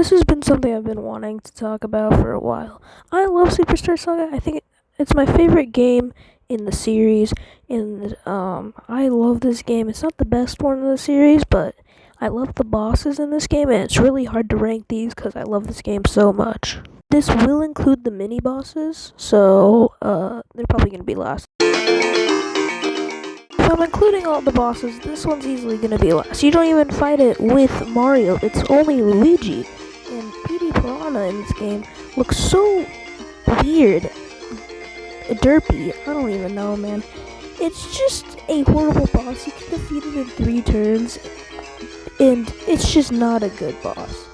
This has been something I've been wanting to talk about for a while. I love Superstar Saga. I think it's my favorite game in the series, and I love this game. It's not the best one in the series, but I love the bosses in this game, and it's really hard to rank these because I love this game so much. This will include the mini bosses, so they're probably gonna be last. If I'm including all the bosses, this one's easily gonna be last. You don't even fight it with Mario, it's only Luigi. And PD Piranha in this game looks so weird. Derpy, I don't even know, man. It's just a horrible boss. You can defeat it in 3 turns, and it's just not a good boss.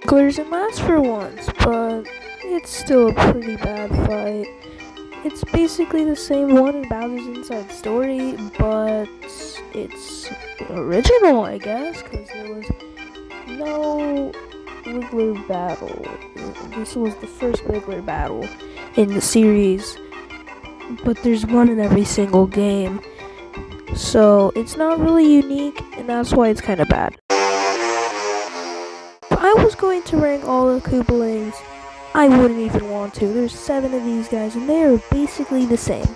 Glitters and lasts for once, but it's still a pretty bad fight. It's basically the same one in Bowser's Inside Story, but it's original, I guess, because there was no Wiggler battle. This was the first Wiggler battle in the series, but there's one in every single game. So it's not really unique, and that's why it's kind of bad. If I was going to rank all the Koopalings, I wouldn't even want to. There's 7 of these guys, and they are basically the same.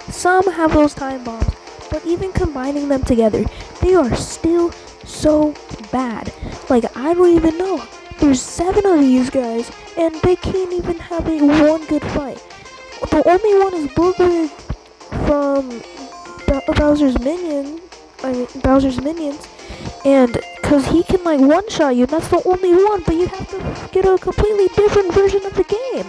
Some have those time bombs, but even combining them together, they are still so bad. Like, I don't even know. There's 7 of these guys, and they can't even have one good fight. The only one is Booger from Bowser's Minions, and because he can like one-shot you, that's the only one, but you have to get a completely different version of the game.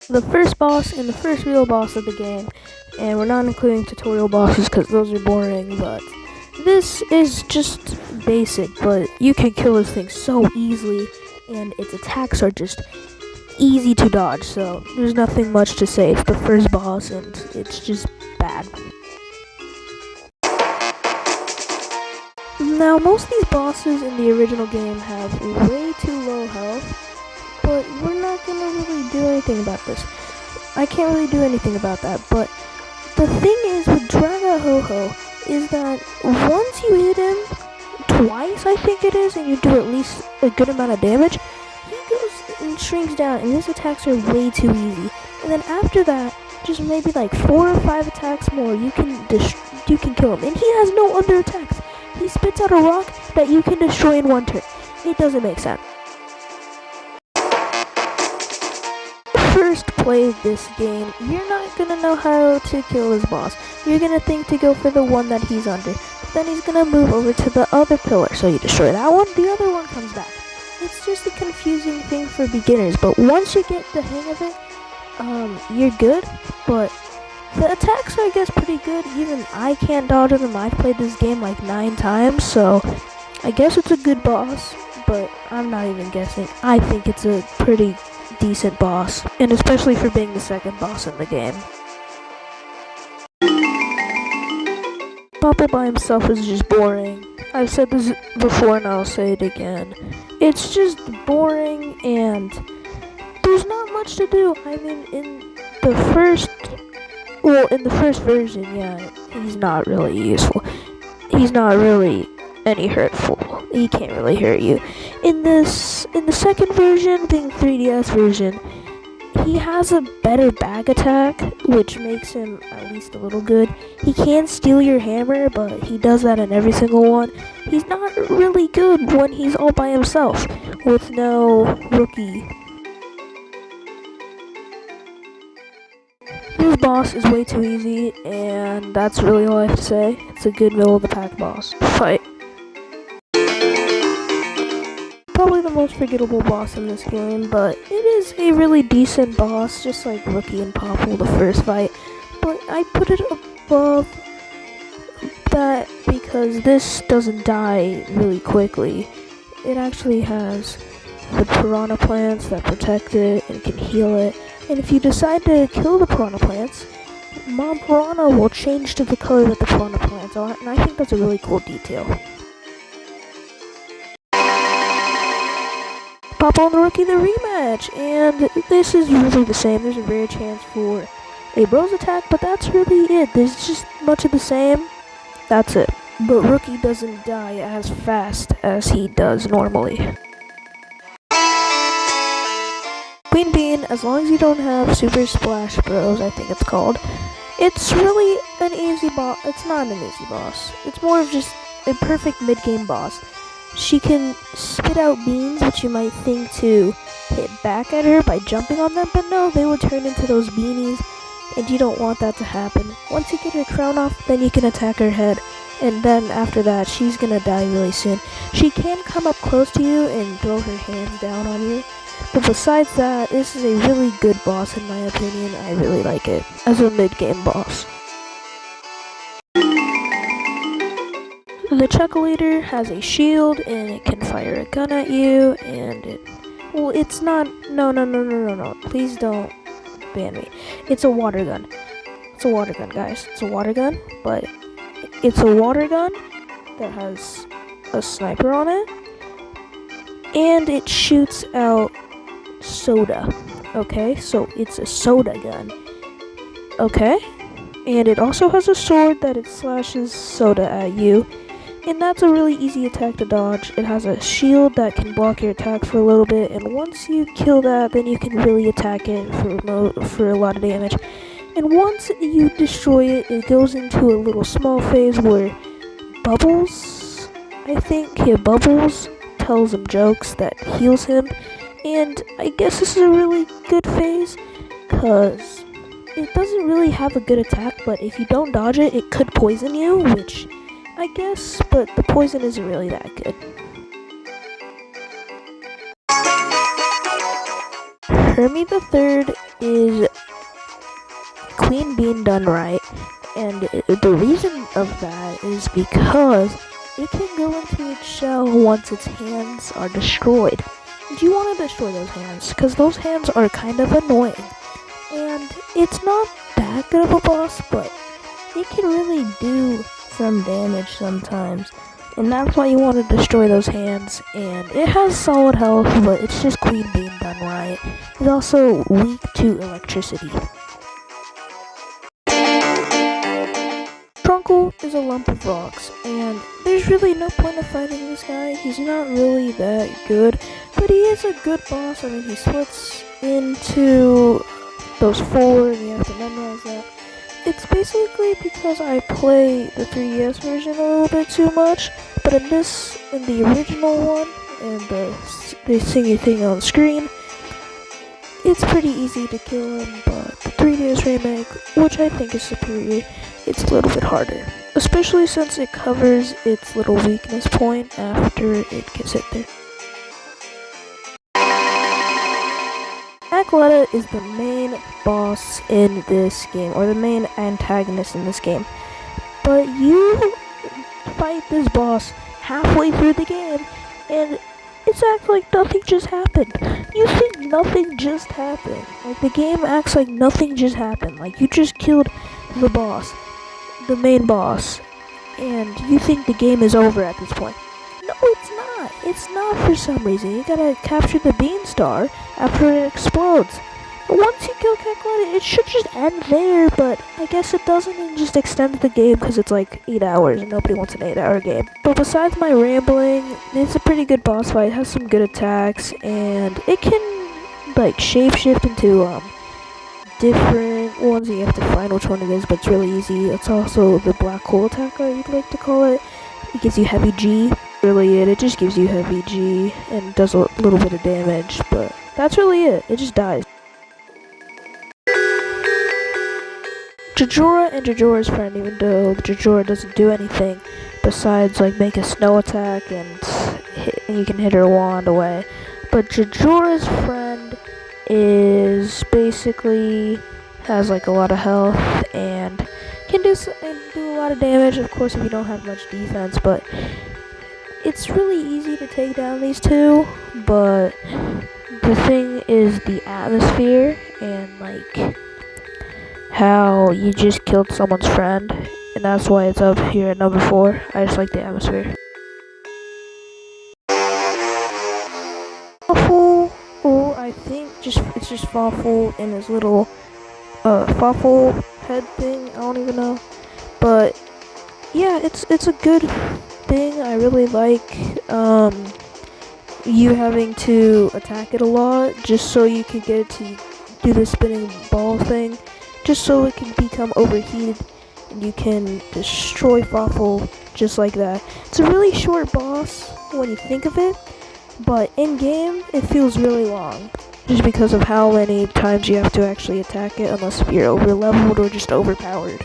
The first boss and the first real boss of the game, and we're not including tutorial bosses because those are boring, but this is just basic, but you can kill this thing so easily, and its attacks are just easy to dodge, so there's nothing much to say. It's the first boss, and it's just bad. Now, most of these bosses in the original game have way too low health, but we're not gonna really do anything about this. I can't really do anything about that, but the thing is with Draga Ho-Ho is that once you hit him twice, I think it is, and you do at least a good amount of damage, he goes and shrinks down, and his attacks are way too easy. And then after that, just maybe like 4 or 5 attacks more, you can kill him, and he has no other attacks. He spits out a rock that you can destroy in 1 turn. It doesn't make sense. First play this game, you're not gonna know how to kill this boss. You're gonna think to go for the one that he's under, but then he's gonna move over to the other pillar. So you destroy that one, the other one comes back. It's just a confusing thing for beginners, but once you get the hang of it, you're good. But the attacks are, I guess, pretty good. Even I can't dodge them. I've played this game like 9 times, so I guess it's a good boss, but I'm not even guessing. I think it's a pretty decent boss, and especially for being the second boss in the game. Papa by himself is just boring. I've said this before and I'll say it again. It's just boring, and there's not much to do. I mean, in the first version, yeah, he's not really useful. He's not really any hurtful. He can't really hurt you. In the second version, being 3DS version, he has a better bag attack, which makes him at least a little good. He can steal your hammer, but he does that in every single one. He's not really good when he's all by himself, with no rookie. This boss is way too easy, and that's really all I have to say. It's a good middle of the pack boss fight. Probably the most forgettable boss in this game, but it is a really decent boss, just like Rookie and Popple, the first fight. But I put it above that because this doesn't die really quickly. It actually has the piranha plants that protect it and can heal it. And if you decide to kill the piranha plants, Mom Piranha will change to the color that the piranha plants are, and I think that's a really cool detail. Popple and the Rookie, the rematch, and this is usually the same. There's a rare chance for a Bros attack, but that's really it. There's just much of the same. That's it. but Rookie doesn't die as fast as he does normally. Queen Bean, as long as you don't have Super Splash Bros, I think it's called, it's really an easy boss. It's not an easy boss. It's more of just a perfect mid-game boss. She can spit out beans, which you might think to hit back at her by jumping on them, but no, they will turn into those beanies, and you don't want that to happen. Once you get her crown off, then you can attack her head, and then after that, she's gonna die really soon. She can come up close to you and throw her hands down on you, but besides that, this is a really good boss in my opinion. I really like it as a mid-game boss. The Chuckle-Eater has a shield and it can fire a gun at you, and it's not, no, please don't ban me. It's a water gun. It's a water gun, guys. It's a water gun, but it's a water gun that has a sniper on it, and it shoots out soda. Okay, so it's a soda gun. Okay, and it also has a sword that it slashes soda at you, and that's a really easy attack to dodge. It has a shield that can block your attacks for a little bit, and once you kill that, then you can really attack it for a lot of damage. And once you destroy it, it goes into a little small phase where Bubbles, Bubbles tells him jokes that heals him. And I guess this is a really good phase, because it doesn't really have a good attack, but if you don't dodge it, it could poison you, which I guess, but the poison isn't really that good. Hermie the Third is Queen Bean done right, and the reason of that is because it can go into its shell once its hands are destroyed. Do you want to destroy those hands? Because those hands are kind of annoying. And it's not that good of a boss, but it can really do some damage sometimes. And that's why you want to destroy those hands. And it has solid health, but it's just Queen Bean done right. It's also weak to electricity. Trunkle is a lump of rocks, and there's really no point of fighting this guy. He's not really that good, but he is a good boss. I mean, he splits into those four, and you have to memorize that. It's basically because I play the 3DS version a little bit too much, but in the original one, and the singing thing on screen, it's pretty easy to kill him, but the 3DS remake, which I think is superior, it's a little bit harder, especially since it covers its little weakness point after it gets hit there. Accoletta is the main boss in this game, or the main antagonist in this game, but you fight this boss halfway through the game, and it's acts like nothing just happened. You think nothing just happened. Like, the game acts like nothing just happened. Like, you just killed the boss, the main boss, and you think the game is over at this point. No, it's not. It's not for some reason. You gotta capture the bean star after it explodes. Once you kill Kakaletta, it should just end there, but I guess it doesn't, and just extends the game because it's like 8 hours and nobody wants an 8-hour game. But besides my rambling, it's a pretty good boss fight. It has some good attacks, and it can like shapeshift into different ones. You have to find which one it is, but it's really easy. It's also the black hole attack, you'd like to call it. It gives you heavy G. Really it just gives you heavy G and does a little bit of damage, but that's really it. It just dies. Jajora and Jajora's friend, even though Jajora doesn't do anything besides like make a snow attack and you can hit her wand away. But Jajora's friend is basically has like a lot of health and can do a lot of damage, of course, if you don't have much defense, but it's really easy to take down these two. But the thing is the atmosphere and like how you just killed someone's friend, and that's why it's up here at number 4. I just like the atmosphere. Fawful, or I think it's just Fawful in his little Fawful head thing, I don't even know. But yeah, it's a good thing. I really like you having to attack it a lot just so you can get it to do the spinning ball thing, just so it can become overheated and you can destroy Fawful just like that. It's a really short boss when you think of it, but in game it feels really long just because of how many times you have to actually attack it, unless you're over leveled or just overpowered.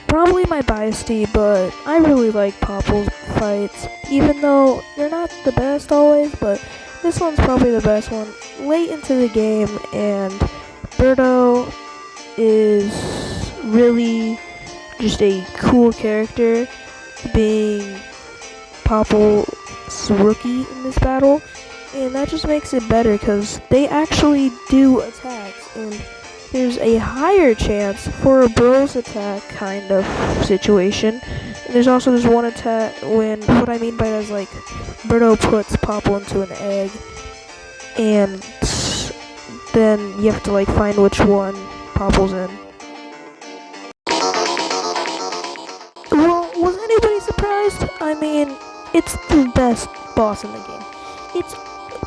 Probably my biasty, but I really like Popple's fights, even though they're not the best always, but this one's probably the best one. Late into the game, and Birdo is really just a cool character, being Popple's rookie in this battle, and that just makes it better because they actually do attacks, and there's a higher chance for a bros attack kind of situation. And there's also this one attack when, what I mean by that is like, Birdo puts Popple into an egg, and then you have to like find which one Popple's in. Well, was anybody surprised? I mean, it's the best boss in the game. It's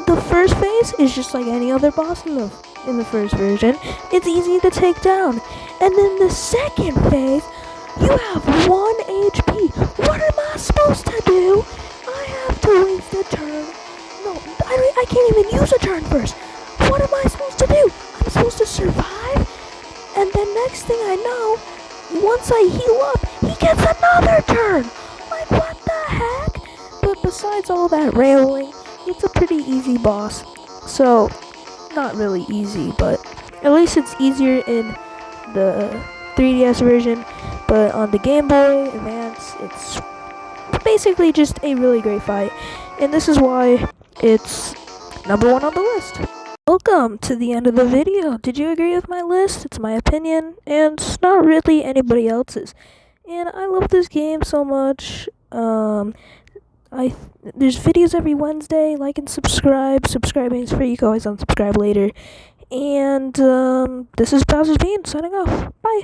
the first phase is just like any other boss in the first version. It's easy to take down. And then the second phase, you have 1 HP. What am I supposed to do? I have to waste a turn. No, I can't even use a turn first. What am I supposed to do? I'm supposed to survive? And then next thing I know, once I heal up, he gets another turn. Like, what the heck? But besides all that rambling, it's a pretty easy boss. So, not really easy, but at least it's easier in the 3DS version. But on the Game Boy Advance, it's basically just a really great fight. And this is why it's number 1 on the list. Welcome to the end of the video. Did you agree with my list? It's my opinion, and it's not really anybody else's. And I love this game so much. There's videos every Wednesday. Like and subscribe. Subscribing is free. You can always unsubscribe later. And this is Bowser's Bean signing off. Bye.